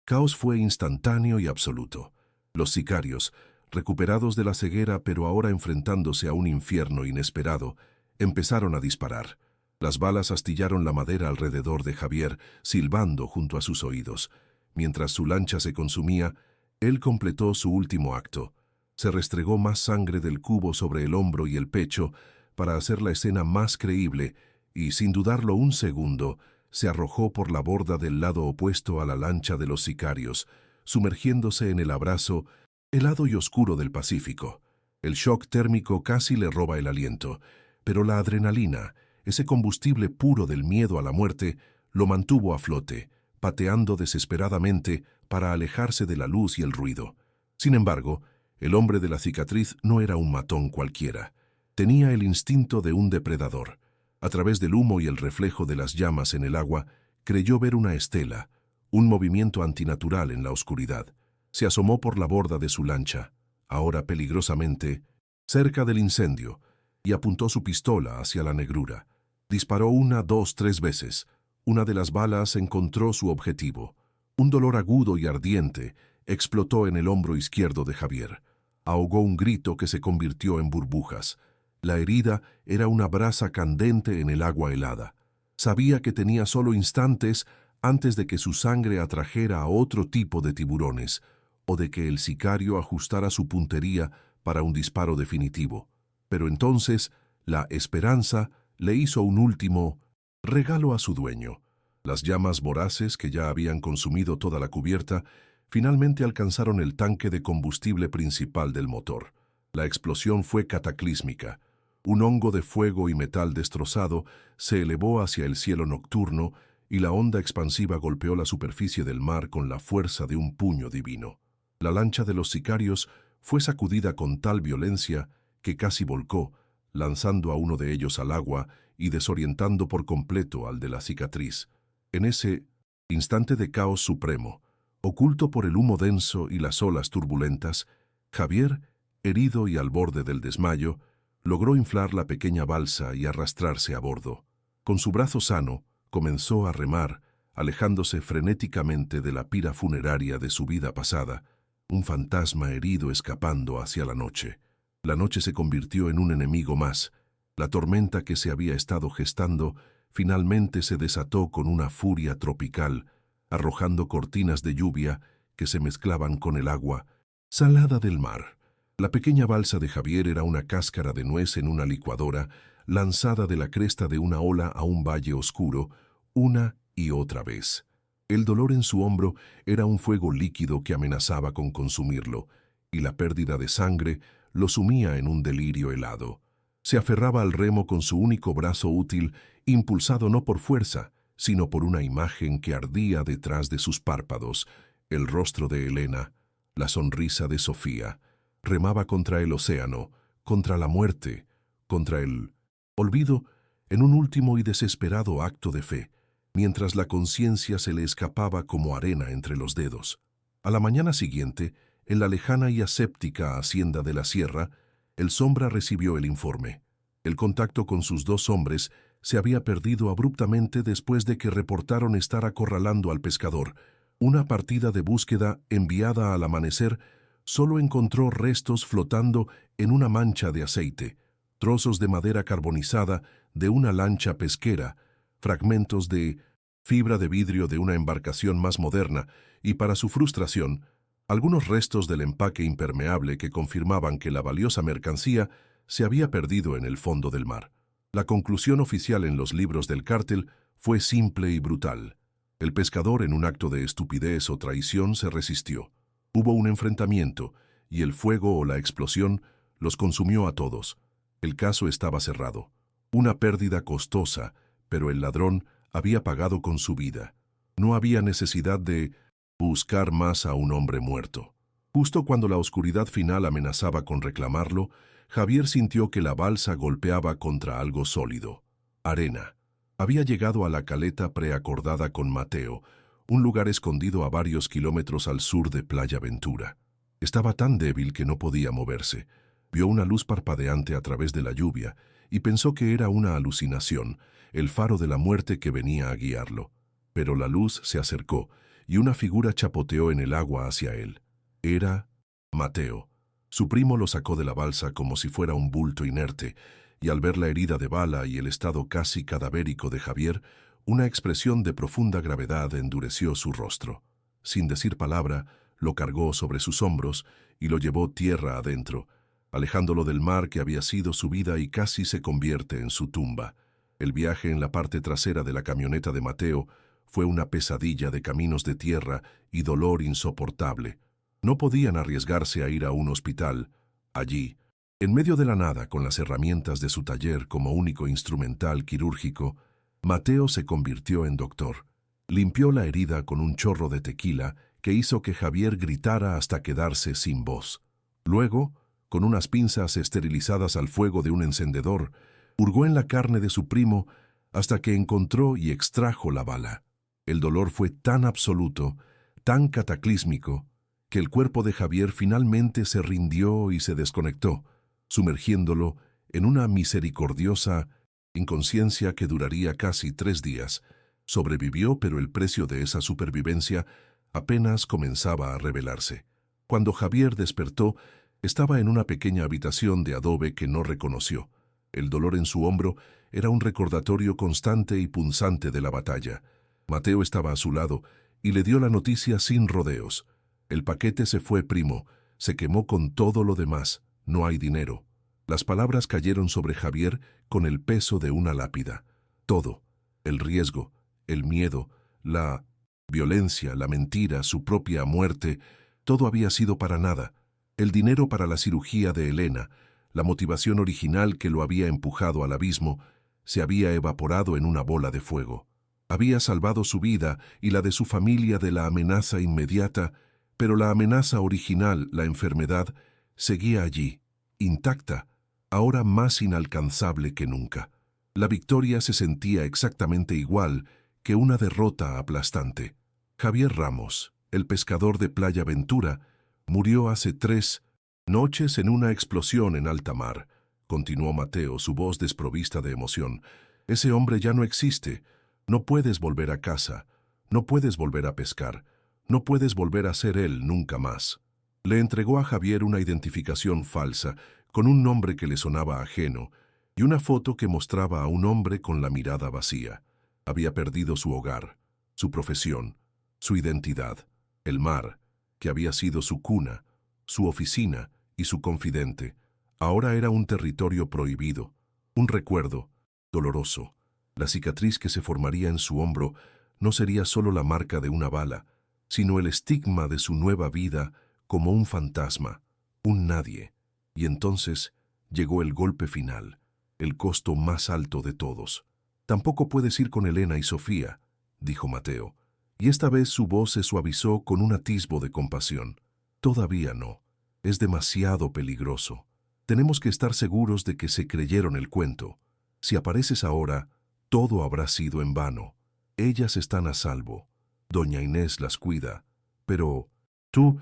caos fue instantáneo y absoluto. Los sicarios, recuperados de la ceguera pero ahora enfrentándose a un infierno inesperado, empezaron a disparar. Las balas astillaron la madera alrededor de Javier, silbando junto a sus oídos. Mientras su lancha se consumía, él completó su último acto. Se restregó más sangre del cubo sobre el hombro y el pecho para hacer la escena más creíble y, sin dudarlo un segundo, se arrojó por la borda del lado opuesto a la lancha de los sicarios, sumergiéndose en el abrazo helado y oscuro del Pacífico. El shock térmico casi le roba el aliento, pero la adrenalina, ese combustible puro del miedo a la muerte, lo mantuvo a flote, pateando desesperadamente para alejarse de la luz y el ruido. Sin embargo, el hombre de la cicatriz no era un matón cualquiera. Tenía el instinto de un depredador. A través del humo y el reflejo de las llamas en el agua, creyó ver una estela, un movimiento antinatural en la oscuridad. Se asomó por la borda de su lancha, ahora peligrosamente, cerca del incendio, y apuntó su pistola hacia la negrura. Disparó 1, 2, 3 veces. Una de las balas encontró su objetivo. Un dolor agudo y ardiente explotó en el hombro izquierdo de Javier. Ahogó un grito que se convirtió en burbujas. La herida era una brasa candente en el agua helada. Sabía que tenía solo instantes antes de que su sangre atrajera a otro tipo de tiburones, o de que el sicario ajustara su puntería para un disparo definitivo. Pero entonces, la esperanza le hizo un último regalo a su dueño. Las llamas voraces, que ya habían consumido toda la cubierta, finalmente alcanzaron el tanque de combustible principal del motor. La explosión fue cataclísmica. Un hongo de fuego y metal destrozado se elevó hacia el cielo nocturno y la onda expansiva golpeó la superficie del mar con la fuerza de un puño divino. La lancha de los sicarios fue sacudida con tal violencia que casi volcó, lanzando a uno de ellos al agua y desorientando por completo al de la cicatriz. En ese instante de caos supremo, oculto por el humo denso y las olas turbulentas, Javier, herido y al borde del desmayo, logró inflar la pequeña balsa y arrastrarse a bordo. Con su brazo sano, comenzó a remar, alejándose frenéticamente de la pira funeraria de su vida pasada, un fantasma herido escapando hacia la noche. La noche se convirtió en un enemigo más. La tormenta que se había estado gestando finalmente se desató con una furia tropical, arrojando cortinas de lluvia que se mezclaban con el agua salada del mar. La pequeña balsa de Javier era una cáscara de nuez en una licuadora, lanzada de la cresta de una ola a un valle oscuro, una y otra vez. El dolor en su hombro era un fuego líquido que amenazaba con consumirlo, y la pérdida de sangre lo sumía en un delirio helado. Se aferraba al remo con su único brazo útil, impulsado no por fuerza, sino por una imagen que ardía detrás de sus párpados, el rostro de Elena, la sonrisa de Sofía. Remaba contra el océano, contra la muerte, contra el olvido, en un último y desesperado acto de fe, mientras la conciencia se le escapaba como arena entre los dedos. A la mañana siguiente, en la lejana y aséptica hacienda de la sierra, el Sombra recibió el informe. El contacto con sus 2 hombres se había perdido abruptamente después de que reportaron estar acorralando al pescador. Una partida de búsqueda enviada al amanecer solo encontró restos flotando en una mancha de aceite, trozos de madera carbonizada de una lancha pesquera, fragmentos de fibra de vidrio de una embarcación más moderna y, para su frustración, algunos restos del empaque impermeable que confirmaban que la valiosa mercancía se había perdido en el fondo del mar. La conclusión oficial en los libros del cártel fue simple y brutal. El pescador, en un acto de estupidez o traición, se resistió. Hubo un enfrentamiento, y el fuego o la explosión los consumió a todos. El caso estaba cerrado. Una pérdida costosa, pero el ladrón había pagado con su vida. No había necesidad de buscar más a un hombre muerto. Justo cuando la oscuridad final amenazaba con reclamarlo, Javier sintió que la balsa golpeaba contra algo sólido. Arena. Había llegado a la caleta preacordada con Mateo, un lugar escondido a varios kilómetros al sur de Playa Ventura. Estaba tan débil que no podía moverse. Vio una luz parpadeante a través de la lluvia y pensó que era una alucinación, el faro de la muerte que venía a guiarlo. Pero la luz se acercó y una figura chapoteó en el agua hacia él. Era Mateo. Su primo lo sacó de la balsa como si fuera un bulto inerte, y al ver la herida de bala y el estado casi cadavérico de Javier, una expresión de profunda gravedad endureció su rostro. Sin decir palabra, lo cargó sobre sus hombros y lo llevó tierra adentro, alejándolo del mar que había sido su vida y casi se convierte en su tumba. El viaje en la parte trasera de la camioneta de Mateo fue una pesadilla de caminos de tierra y dolor insoportable. No podían arriesgarse a ir a un hospital. Allí, en medio de la nada, con las herramientas de su taller como único instrumental quirúrgico, Mateo se convirtió en doctor. Limpió la herida con un chorro de tequila que hizo que Javier gritara hasta quedarse sin voz. Luego, con unas pinzas esterilizadas al fuego de un encendedor, hurgó en la carne de su primo hasta que encontró y extrajo la bala. El dolor fue tan absoluto, tan cataclísmico, que el cuerpo de Javier finalmente se rindió y se desconectó, sumergiéndolo en una misericordiosa inconsciencia que duraría casi 3 días. Sobrevivió, pero el precio de esa supervivencia apenas comenzaba a revelarse. Cuando Javier despertó, estaba en una pequeña habitación de adobe que no reconoció. El dolor en su hombro era un recordatorio constante y punzante de la batalla. Mateo estaba a su lado y le dio la noticia sin rodeos. El paquete se fue, primo. Se quemó con todo lo demás. No hay dinero. Las palabras cayeron sobre Javier con el peso de una lápida. Todo. El riesgo, el miedo, la violencia, la mentira, su propia muerte, todo había sido para nada. El dinero para la cirugía de Elena, la motivación original que lo había empujado al abismo, se había evaporado en una bola de fuego. Había salvado su vida y la de su familia de la amenaza inmediata, pero la amenaza original, la enfermedad, seguía allí, intacta, ahora más inalcanzable que nunca. La victoria se sentía exactamente igual que una derrota aplastante. Javier Ramos, el pescador de Playa Ventura, murió hace 3 noches en una explosión en alta mar, continuó Mateo, su voz desprovista de emoción. Ese hombre ya no existe. No puedes volver a casa, no puedes volver a pescar, no puedes volver a ser él nunca más. Le entregó a Javier una identificación falsa, con un nombre que le sonaba ajeno, y una foto que mostraba a un hombre con la mirada vacía. Había perdido su hogar, su profesión, su identidad, el mar, que había sido su cuna, su oficina y su confidente. Ahora era un territorio prohibido, un recuerdo doloroso. La cicatriz que se formaría en su hombro no sería solo la marca de una bala, sino el estigma de su nueva vida como un fantasma, un nadie. Y entonces llegó el golpe final, el costo más alto de todos. Tampoco puedes ir con Elena y Sofía, dijo Mateo, y esta vez su voz se suavizó con un atisbo de compasión. Todavía no. Es demasiado peligroso. Tenemos que estar seguros de que se creyeron el cuento. Si apareces ahora, todo habrá sido en vano. Ellas están a salvo. Doña Inés las cuida. Pero tú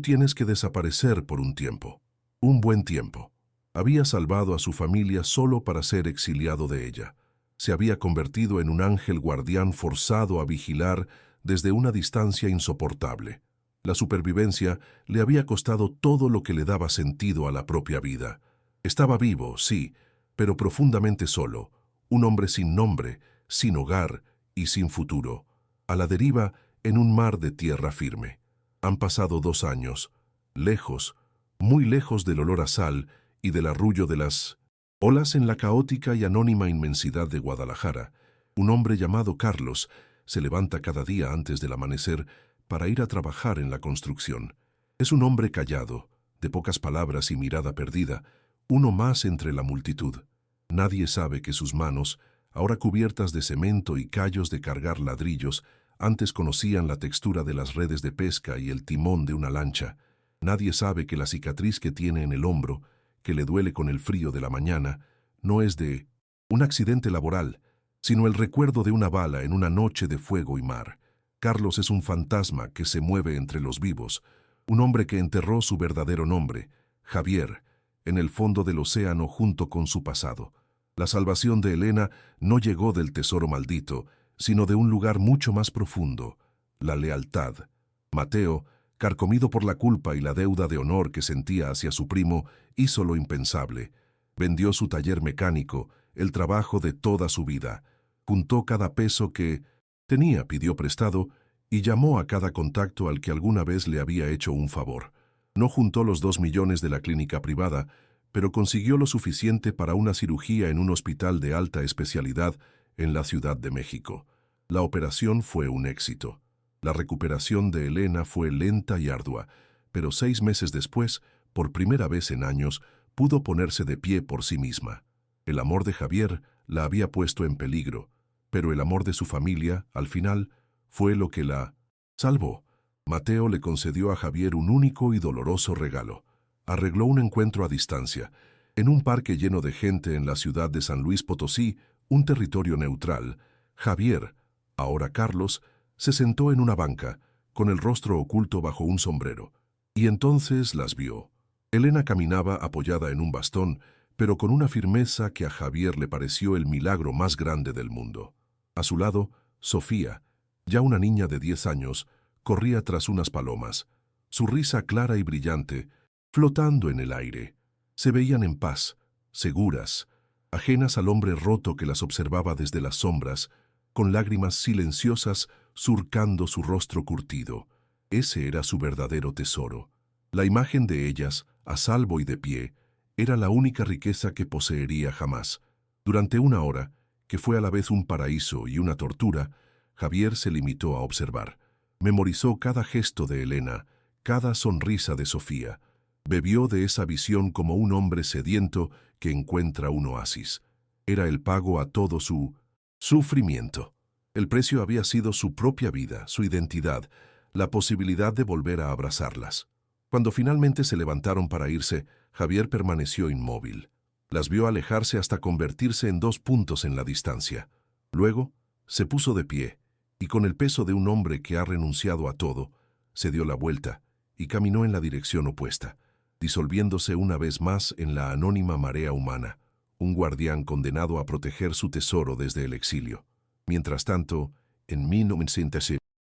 tienes que desaparecer por un tiempo. Un buen tiempo. Había salvado a su familia solo para ser exiliado de ella. Se había convertido en un ángel guardián forzado a vigilar desde una distancia insoportable. La supervivencia le había costado todo lo que le daba sentido a la propia vida. Estaba vivo, sí, pero profundamente solo. Un hombre sin nombre, sin hogar y sin futuro. A la deriva en un mar de tierra firme. Han pasado 2 años, lejos, muy lejos del olor a sal y del arrullo de las olas en la caótica y anónima inmensidad de Guadalajara, un hombre llamado Carlos se levanta cada día antes del amanecer para ir a trabajar en la construcción. Es un hombre callado, de pocas palabras y mirada perdida, uno más entre la multitud. Nadie sabe que sus manos, ahora cubiertas de cemento y callos de cargar ladrillos, antes conocían la textura de las redes de pesca y el timón de una lancha. Nadie sabe que la cicatriz que tiene en el hombro, que le duele con el frío de la mañana, no es de un accidente laboral, sino el recuerdo de una bala en una noche de fuego y mar. Carlos es un fantasma que se mueve entre los vivos, un hombre que enterró su verdadero nombre, Javier, en el fondo del océano junto con su pasado. La salvación de Elena no llegó del tesoro maldito, sino de un lugar mucho más profundo, la lealtad. Mateo, carcomido por la culpa y la deuda de honor que sentía hacia su primo, hizo lo impensable. Vendió su taller mecánico, el trabajo de toda su vida. Juntó cada peso que tenía, pidió prestado, y llamó a cada contacto al que alguna vez le había hecho un favor. No juntó los 2 millones de la clínica privada, pero consiguió lo suficiente para una cirugía en un hospital de alta especialidad en la Ciudad de México. La operación fue un éxito. La recuperación de Elena fue lenta y ardua, pero 6 meses después, por primera vez en años, pudo ponerse de pie por sí misma. El amor de Javier la había puesto en peligro, pero el amor de su familia, al final, fue lo que la salvó. Mateo le concedió a Javier un único y doloroso regalo. Arregló un encuentro a distancia, en un parque lleno de gente en la ciudad de San Luis Potosí, un territorio neutral. Javier, ahora Carlos, se sentó en una banca, con el rostro oculto bajo un sombrero, y entonces las vio. Elena caminaba apoyada en un bastón, pero con una firmeza que a Javier le pareció el milagro más grande del mundo. A su lado, Sofía, ya una niña de 10 años, corría tras unas palomas, su risa clara y brillante, flotando en el aire. Se veían en paz, seguras, ajenas al hombre roto que las observaba desde las sombras, con lágrimas silenciosas surcando su rostro curtido. Ese era su verdadero tesoro. La imagen de ellas, a salvo y de pie, era la única riqueza que poseería jamás. Durante una hora, que fue a la vez un paraíso y una tortura, Javier se limitó a observar. Memorizó cada gesto de Elena, cada sonrisa de Sofía. Bebió de esa visión como un hombre sediento que encuentra un oasis. Era el pago a todo su sufrimiento. El precio había sido su propia vida, su identidad, la posibilidad de volver a abrazarlas. Cuando finalmente se levantaron para irse, Javier permaneció inmóvil. Las vio alejarse hasta convertirse en 2 puntos en la distancia. Luego, se puso de pie, y con el peso de un hombre que ha renunciado a todo, se dio la vuelta y caminó en la dirección opuesta, disolviéndose una vez más en la anónima marea humana, un guardián condenado a proteger su tesoro desde el exilio. Mientras tanto, en 1900,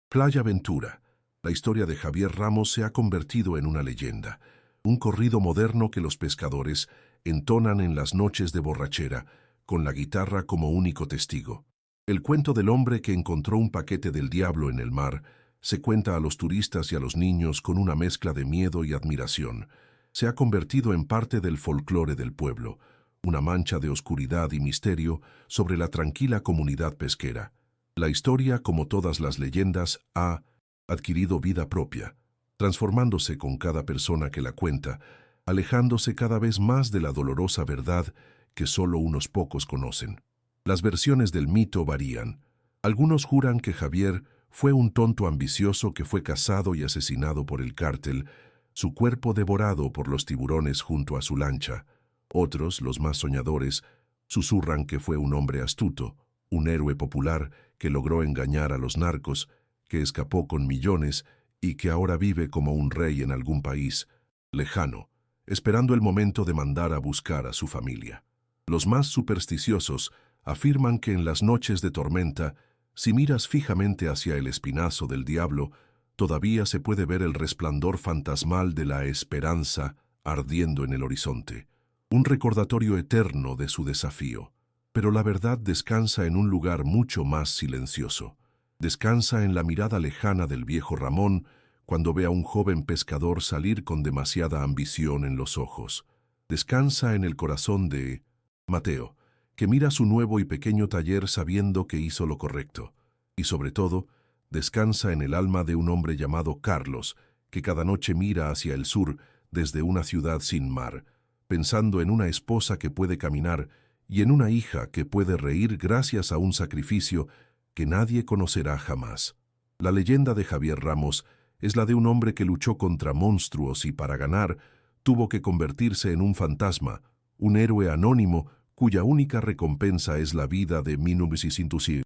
Playa Ventura, la historia de Javier Ramos se ha convertido en una leyenda, un corrido moderno que los pescadores entonan en las noches de borrachera, con la guitarra como único testigo. El cuento del hombre que encontró un paquete del diablo en el mar se cuenta a los turistas y a los niños con una mezcla de miedo y admiración. Se ha convertido en parte del folclore del pueblo, una mancha de oscuridad y misterio sobre la tranquila comunidad pesquera. La historia, como todas las leyendas, ha adquirido vida propia, transformándose con cada persona que la cuenta, alejándose cada vez más de la dolorosa verdad que solo unos pocos conocen. Las versiones del mito varían. Algunos juran que Javier fue un tonto ambicioso que fue cazado y asesinado por el cártel, su cuerpo devorado por los tiburones junto a su lancha. Otros, los más soñadores, susurran que fue un hombre astuto, un héroe popular que logró engañar a los narcos, que escapó con millones y que ahora vive como un rey en algún país lejano, esperando el momento de mandar a buscar a su familia. Los más supersticiosos afirman que en las noches de tormenta, si miras fijamente hacia el espinazo del diablo, todavía se puede ver el resplandor fantasmal de la esperanza ardiendo en el horizonte, un recordatorio eterno de su desafío. Pero la verdad descansa en un lugar mucho más silencioso. Descansa en la mirada lejana del viejo Ramón cuando ve a un joven pescador salir con demasiada ambición en los ojos. Descansa en el corazón de Mateo, que mira su nuevo y pequeño taller sabiendo que hizo lo correcto. Y sobre todo, descansa en el alma de un hombre llamado Carlos, que cada noche mira hacia el sur desde una ciudad sin mar, pensando en una esposa que puede caminar y en una hija que puede reír gracias a un sacrificio que nadie conocerá jamás. La leyenda de Javier Ramos es la de un hombre que luchó contra monstruos y para ganar tuvo que convertirse en un fantasma, un héroe anónimo cuya única recompensa es la vida de Minubis y Sintusi,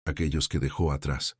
aquellos que dejó atrás.